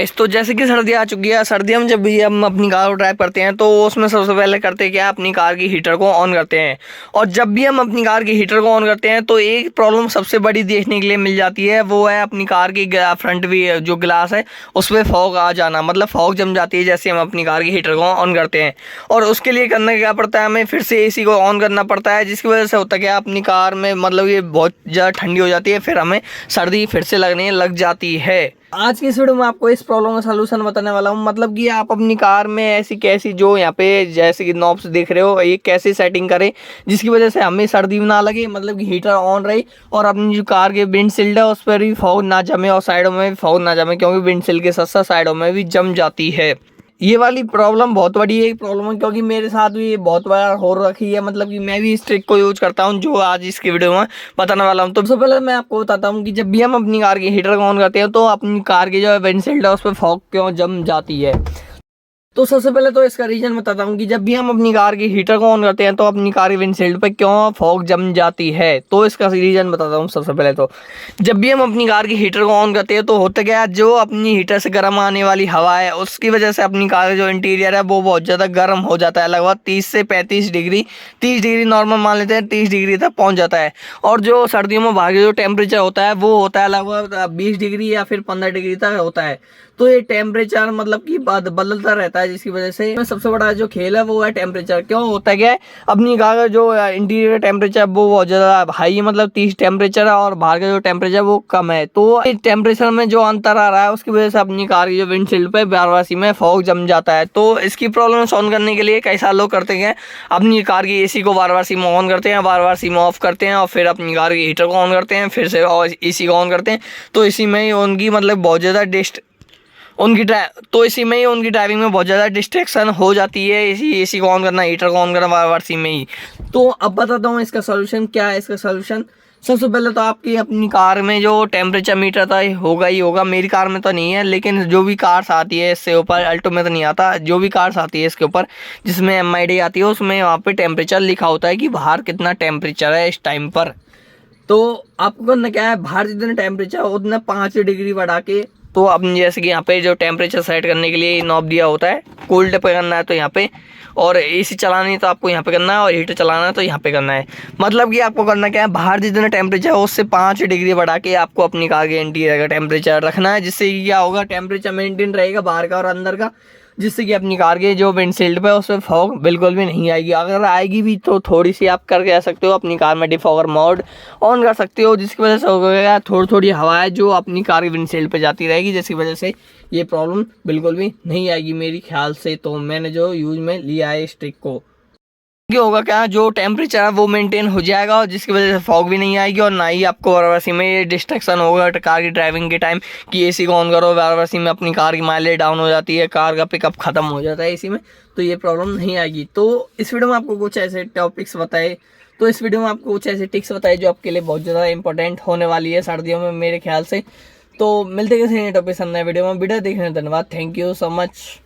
तो जैसे कि सर्दी आ चुकी है, सर्दियों में जब भी हम अपनी कार को ड्राइव करते हैं तो उसमें सबसे पहले करते क्या, अपनी कार की हीटर को ऑन करते हैं। और जब भी हम अपनी कार की हीटर को ऑन करते हैं तो एक प्रॉब्लम सबसे बड़ी देखने के लिए मिल जाती है, वो है अपनी कार की फ्रंट भी जो ग्लास है उस पर फॉग आ जाना, मतलब फॉग जम जाती है जैसे हम अपनी कार की हीटर को ऑन करते हैं। और उसके लिए करना क्या पड़ता है, हमें फिर से एसी को ऑन करना पड़ता है, जिसकी वजह से होता क्या, अपनी कार में मतलब ये बहुत ज़्यादा ठंडी हो जाती है, फिर हमें सर्दी फिर से लगने लग जाती है। आज की इस वीडियो में आपको इस प्रॉब्लम का सलूशन बताने वाला हूँ, मतलब कि आप अपनी कार में ऐसी कैसी जो यहाँ पे जैसे कि नॉब्स देख रहे हो, ये कैसे सेटिंग करें जिसकी वजह से हमें सर्दी ना लगे, मतलब कि हीटर ऑन रहे और अपनी जो कार के विंडशील्ड है उस पर भी फॉग ना जमे और साइडों में भी फॉग ना जमे, क्योंकि विंडशील्ड के साथ साथ साइडों में भी जम जाती है। ये वाली प्रॉब्लम बहुत बड़ी एक प्रॉब्लम है, क्योंकि मेरे साथ भी ये बहुत बार हो रखी है, मतलब कि मैं भी इस ट्रिक को यूज करता हूँ जो आज इसकी वीडियो में बताने वाला हूँ। तो सबसे पहले मैं आपको बताता हूँ कि जब भी हम अपनी कार की हीटर को ऑन करते हैं तो अपनी कार की जो विंडशील्ड है उस पर फॉग क्यों जम जाती है। तो सबसे पहले तो इसका रीजन बताता हूँ कि जब भी हम अपनी कार की हीटर को ऑन करते हैं तो अपनी कार की विंडशील्ड पे क्यों फॉग जम जाती है। तो इसका रीजन बताता हूँ। सबसे पहले तो जब भी हम अपनी कार की हीटर को ऑन करते हैं तो होता क्या है, जो अपनी हीटर से गर्म आने वाली हवा है उसकी वजह से अपनी कार का जो इंटीरियर है वो बहुत ज़्यादा गर्म हो जाता है, लगभग 30 से 35 डिग्री, 30 डिग्री नॉर्मल मान लेते हैं, 30 डिग्री तक पहुँच जाता है। और जो सर्दियों में बाहर जो टेम्परेचर होता है वो होता है लगभग 20 डिग्री या फिर 15 डिग्री तक होता है। तो ये टेम्परेचर मतलब कि बदलता रहता है, जिसकी वजह से सबसे बड़ा जो खेल है वो है टेम्परेचर। क्यों होता है क्या है, अपनी कार का जो इंटीरियर टेम्परेचर वो बहुत ज़्यादा हाई है, मतलब 30 टेम्परेचर है और बाहर का जो टेम्परेचर वो कम है। तो टेम्परेचर में जो अंतर आ रहा है उसकी वजह से अपनी कार की जो विंडशील्ड पे बारवासी में फॉग जम जाता है। तो इसकी प्रॉब्लम सॉल्व करने के लिए कई सारे लोग करते हैं, अपनी कार की एसी को बार बार सिम ऑन करते हैं, बार बार सिम ऑफ करते हैं और फिर अपनी कार की हीटर को ऑन करते हैं, फिर से एसी को ऑन करते हैं। तो इसी में ही उनकी मतलब बहुत ज़्यादा इसी में ही उनकी ड्राइविंग में बहुत ज़्यादा डिस्ट्रैक्शन हो जाती है, इसी एसी को ऑन करना, हीटर को ऑन करना बार बार इसी में ही। तो अब बताता हूँ इसका सोल्यूशन क्या है। इसका सोल्यूशन सबसे पहले तो आपकी अपनी कार में जो टेम्परेचर मीटर था होगा ही होगा, मेरी कार में तो नहीं है लेकिन जो भी कार्स आती है इससे ऊपर, अल्टो में तो नहीं आता, जो भी कार्स आती है इसके ऊपर जिसमें MID आती है उसमें वहाँ पे टेम्परेचर लिखा होता है कि बाहर कितना टेम्परेचर है इस टाइम पर। तो आपको करना क्या है, बाहर जितना टेम्परेचर हो उतना 5 डिग्री बढ़ा के, तो अब जैसे कि यहाँ पे जो टेम्परेचर सेट करने के लिए नॉब दिया होता है, कोल्ड पे करना है तो यहाँ पे, और एसी चलानी है तो आपको यहाँ पे करना है, और हीटर चलाना है तो यहाँ पे करना है। मतलब कि आपको करना क्या है, बाहर जितना टेम्परेचर है उससे 5 डिग्री बढ़ा के आपको अपनी कार के इंटीरियर का टेम्परेचर रखना है, जिससे कि क्या होगा, टेम्परेचर मेंटेन रहेगा बाहर का और अंदर का, जिससे कि अपनी कार के जो विंडशील्ड पे उस पर फॉग बिल्कुल भी नहीं आएगी। अगर आएगी भी तो थोड़ी सी आप करके आ सकते हो, अपनी कार में डिफॉगर मोड ऑन कर सकते हो, जिसकी वजह से होगा थोड़ी थोड़ी हवा है जो अपनी कार की विंडशील्ड पे जाती रहेगी, जिसकी वजह से ये प्रॉब्लम बिल्कुल भी नहीं आएगी मेरी ख्याल से। तो मैंने जो यूज में लिया है इस ट्रिक को, क्या होगा, क्या जो टेम्परेचर है वो मेंटेन हो जाएगा और जिसकी वजह से फॉग भी नहीं आएगी और ना ही आपको वाराणसी में ये डिस्ट्रैक्शन होगा कार की ड्राइविंग के टाइम कि एसी को ऑन करो, वाराणसी में अपनी कार की माइलेज डाउन हो जाती है, कार का पिकअप खत्म हो जाता है एसी में, तो ये प्रॉब्लम नहीं आएगी। तो इस वीडियो में आपको कुछ ऐसे टॉपिक्स बताए, तो इस वीडियो में आपको कुछ ऐसे टिप्स बताए जो आपके लिए बहुत ज़्यादा इंपॉर्टेंट होने वाली है सर्दियों में मेरे ख्याल से। तो मिलते किसी नए टॉपिक से नए वीडियो में। वीडियो देखने धन्यवाद, थैंक यू सो मच।